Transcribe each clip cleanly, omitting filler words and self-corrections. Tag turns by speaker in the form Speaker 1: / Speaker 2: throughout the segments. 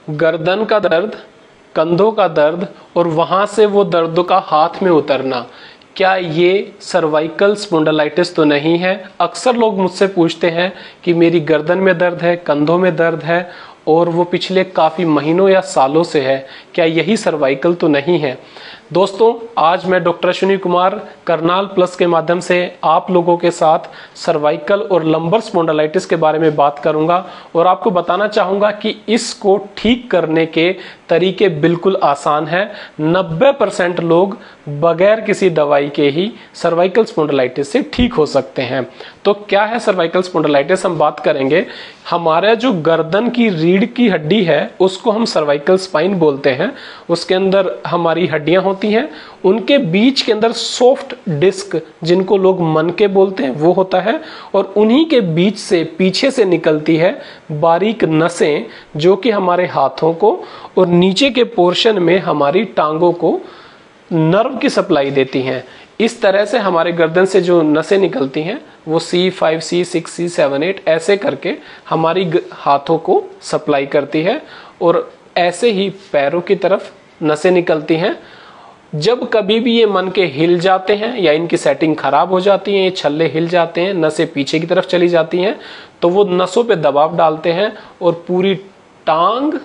Speaker 1: गर्दन का दर्द, कंधों का दर्द और वहां से वो दर्द का हाथ में उतरना, क्या ये सर्वाइकल स्पॉन्डिलाइटिस तो नहीं है? अक्सर लोग मुझसे पूछते हैं कि मेरी गर्दन में दर्द है, कंधों में दर्द है और वो पिछले काफ़ी महीनों या सालों से है, क्या यही सर्वाइकल तो नहीं है? दोस्तों, आज मैं डॉक्टर अश्विनी कुमार करनाल प्लस के माध्यम से आप लोगों के साथ सर्वाइकल और लंबर स्पॉन्डिलाइटिस के बारे में बात करूंगा और आपको बताना चाहूंगा कि इसको ठीक करने के तरीके बिल्कुल आसान हैं। 90% लोग बगैर किसी दवाई के ही सर्वाइकल स्पॉन्डिलाइटिस से ठीक हो सकते हैं। तो क्या है सर्वाइकल स्पॉन्डिलाइटिस? हम बात करेंगे। हमारा जो गर्दन की रीढ़ की हड्डी है उसको हम सर्वाइकल स्पाइन बोलते हैं। उसके अंदर हमारी हड्डियां होती हैं, उनके बीच के अंदर सॉफ्ट डिस्क, जिनको लोग मनके बोलते हैं, वो होता है और उन्हीं के बीच से पीछे से निकलती है बारीक नसें, जो कि हमारे हाथों को और नीचे के पोर्शन में हमारी टांगों को नर्व की सप्लाई देती हैं। इस तरह से हमारे गर्दन से जो नसें निकलती हैं वो C5, C6, C7, 8 ऐसे करके हमारी हाथों को सप्लाई करती है और ऐसे ही पैरों की तरफ नसें निकलती हैं। जब कभी भी ये मन के हिल जाते हैं या इनकी सेटिंग खराब हो जाती है, ये छल्ले हिल जाते हैं, नसें पीछे की तरफ चली जाती हैं, तो वो नसों पे दबाव डालते हैं और पूरी टांग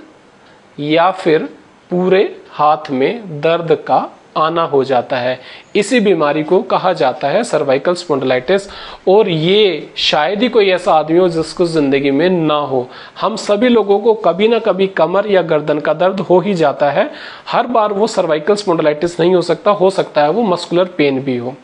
Speaker 1: या फिर पूरे हाथ में दर्द का आना हो जाता है। इसी बीमारी को कहा जाता है सर्वाइकल स्पॉन्डिलाइटिस और ये शायद ही कोई ऐसा आदमी हो जिसको जिंदगी में ना हो। हम सभी लोगों को कभी ना कभी कमर या गर्दन का दर्द हो ही जाता है। हर बार वो सर्वाइकल स्पॉन्डिलाइटिस नहीं हो सकता है वो मस्कुलर पेन भी हो।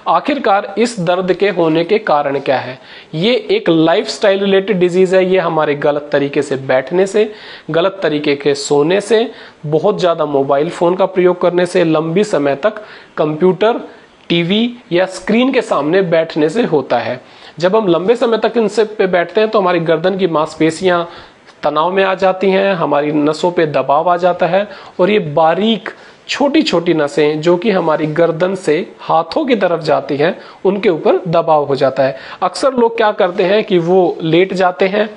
Speaker 1: आखिरकार इस दर्द के होने के कारण क्या है? ये एक लाइफस्टाइल रिलेटेड डिजीज है। ये हमारे गलत तरीके से बैठने से, गलत तरीके के सोने से, बहुत ज्यादा मोबाइल फोन का प्रयोग करने से, लंबी समय तक कंप्यूटर, टीवी या स्क्रीन के सामने बैठने से होता है। जब हम लंबे समय तक इनसे पे बैठते हैं तो हमारी गर्दन की मांसपेशियां तनाव में आ जाती हैं, हमारी नसों पे दबाव आ जाता है और ये बारीक छोटी छोटी नसें जो कि हमारी गर्दन से हाथों की तरफ जाती हैं, उनके ऊपर दबाव हो जाता है। अक्सर लोग क्या करते हैं कि वो लेट जाते हैं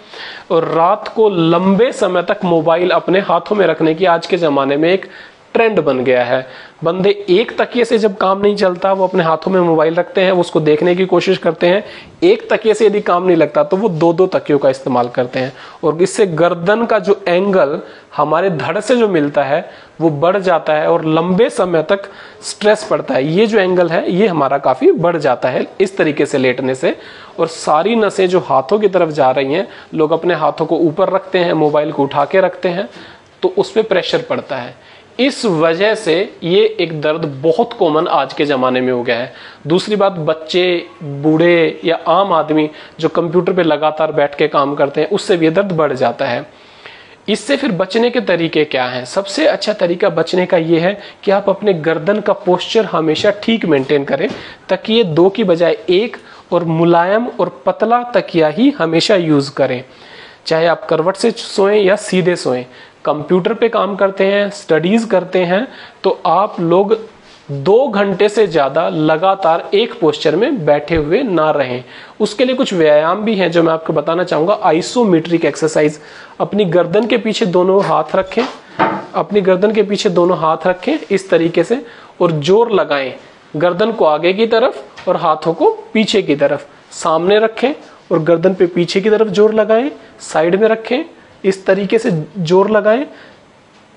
Speaker 1: और रात को लंबे समय तक मोबाइल अपने हाथों में रखने की आज के ज़माने में एक ट्रेंड बन गया है। बंदे एक तकिए से जब काम नहीं चलता वो अपने हाथों में मोबाइल रखते हैं, उसको देखने की कोशिश करते हैं। एक तकिए से यदि काम नहीं लगता तो वो दो तकियों का इस्तेमाल करते हैं और इससे गर्दन का जो एंगल हमारे धड़ से जो मिलता है वो बढ़ जाता है और लंबे समय तक स्ट्रेस पड़ता है। ये जो एंगल है ये हमारा काफी बढ़ जाता है इस तरीके से लेटने से। और सारी नसें जो हाथों की तरफ जा रही हैं, लोग अपने हाथों को ऊपर रखते हैं, मोबाइल को उठा के रखते हैं, तो उस पर प्रेशर पड़ता है। इस वजह से ये एक दर्द बहुत कॉमन आज के ज़माने में हो गया है। दूसरी बात, बच्चे, बूढ़े या आम आदमी जो कंप्यूटर पे लगातार बैठ के काम करते हैं, उससे भी ये दर्द बढ़ जाता है। इससे फिर बचने के तरीके क्या हैं? सबसे अच्छा तरीका बचने का ये है कि आप अपने गर्दन का पोस्चर हमेशा ठीक मेंटेन करें। तकिए 2 की बजाय 1 और मुलायम और पतला तकिया ही हमेशा यूज़ करें। चाहे आप करवट से सोएं या सीधे सोएं। कंप्यूटर पे काम करते हैं, स्टडीज करते हैं, तो आप लोग 2 घंटे से ज़्यादा लगातार एक पोस्चर में बैठे हुए ना रहें। उसके लिए कुछ व्यायाम भी हैं जो मैं आपको बताना चाहूँगा। Isometric exercise. अपनी गर्दन के पीछे दोनों हाथ रखें, अपनी गर्दन के पीछे दोनों हाथ रखें इस तरीके से और जोर लगाएं। गर्दन को आगे की तरफ और हाथों को पीछे की तरफ। सामने रखें और गर्दन पे पीछे की तरफ जोर लगाएं। साइड में रखें, इस तरीके से जोर लगाएं,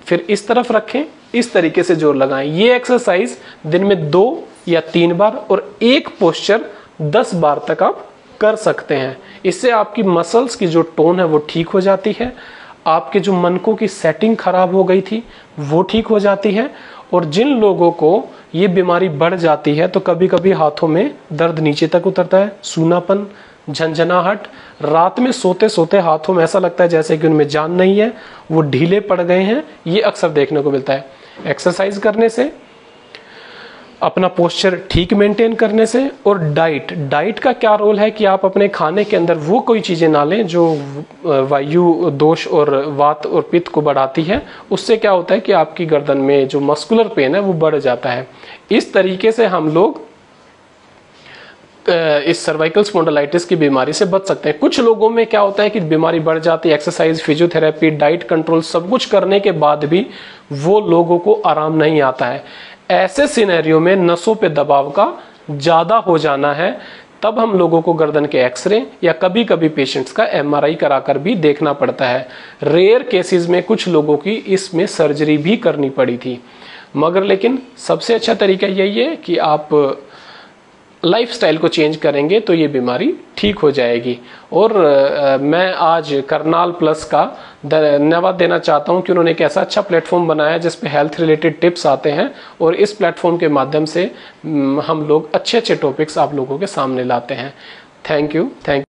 Speaker 1: फिर इस तरफ रखें, इस तरीके से जोर लगाएं। ये एक्सरसाइज दिन में 2 या 3 बार और एक पोस्चर 10 बार तक आप कर सकते हैं। इससे आपकी मसल्स की जो टोन है वो ठीक हो जाती है, आपके जो मनकों की सेटिंग खराब हो गई थी वो ठीक हो जाती है। और जिन लोगों को ये बीमारी बढ़ जाती है तो कभी कभी हाथों में दर्द नीचे तक उतरता है, सूनापन, झंझनाहट, रात में सोते सोते हाथों में ऐसा लगता है जैसे कि उनमें जान नहीं है, वो ढीले पड़ गए हैं, ये अक्सर देखने को मिलता है। एक्सरसाइज करने से, अपना पोस्चर ठीक मेंटेन करने से और डाइट का क्या रोल है कि आप अपने खाने के अंदर वो कोई चीज़ें ना लें जो वायु दोष और वात और पित्त को बढ़ाती है। उससे क्या होता है कि आपकी गर्दन में जो मस्कुलर पेन है वो बढ़ जाता है। इस तरीके से हम लोग इस सर्वाइकल स्पॉन्डिलाइटिस की बीमारी से बच सकते हैं। कुछ लोगों में क्या होता है कि बीमारी बढ़ जाती है, एक्सरसाइज, फिजियोथेरेपी, डाइट कंट्रोल सब कुछ करने के बाद भी वो लोगों को आराम नहीं आता है। ऐसे सिनेरियो में नसों पे दबाव का ज्यादा हो जाना है, तब हम लोगों को गर्दन के एक्सरे या कभी कभी पेशेंट्स का एमआरआई कराकर भी देखना पड़ता है। रेयर केसेस में कुछ लोगों की इसमें सर्जरी भी करनी पड़ी थी, मगर लेकिन सबसे अच्छा तरीका यही है कि आप लाइफस्टाइल को चेंज करेंगे तो ये बीमारी ठीक हो जाएगी। और मैं आज करनाल प्लस का धन्यवाद देना चाहता हूं कि उन्होंने एक ऐसा अच्छा प्लेटफॉर्म बनाया जिस पे हेल्थ रिलेटेड टिप्स आते हैं, और इस प्लेटफॉर्म के माध्यम से हम लोग अच्छे अच्छे टॉपिक्स आप लोगों के सामने लाते हैं। Thank you.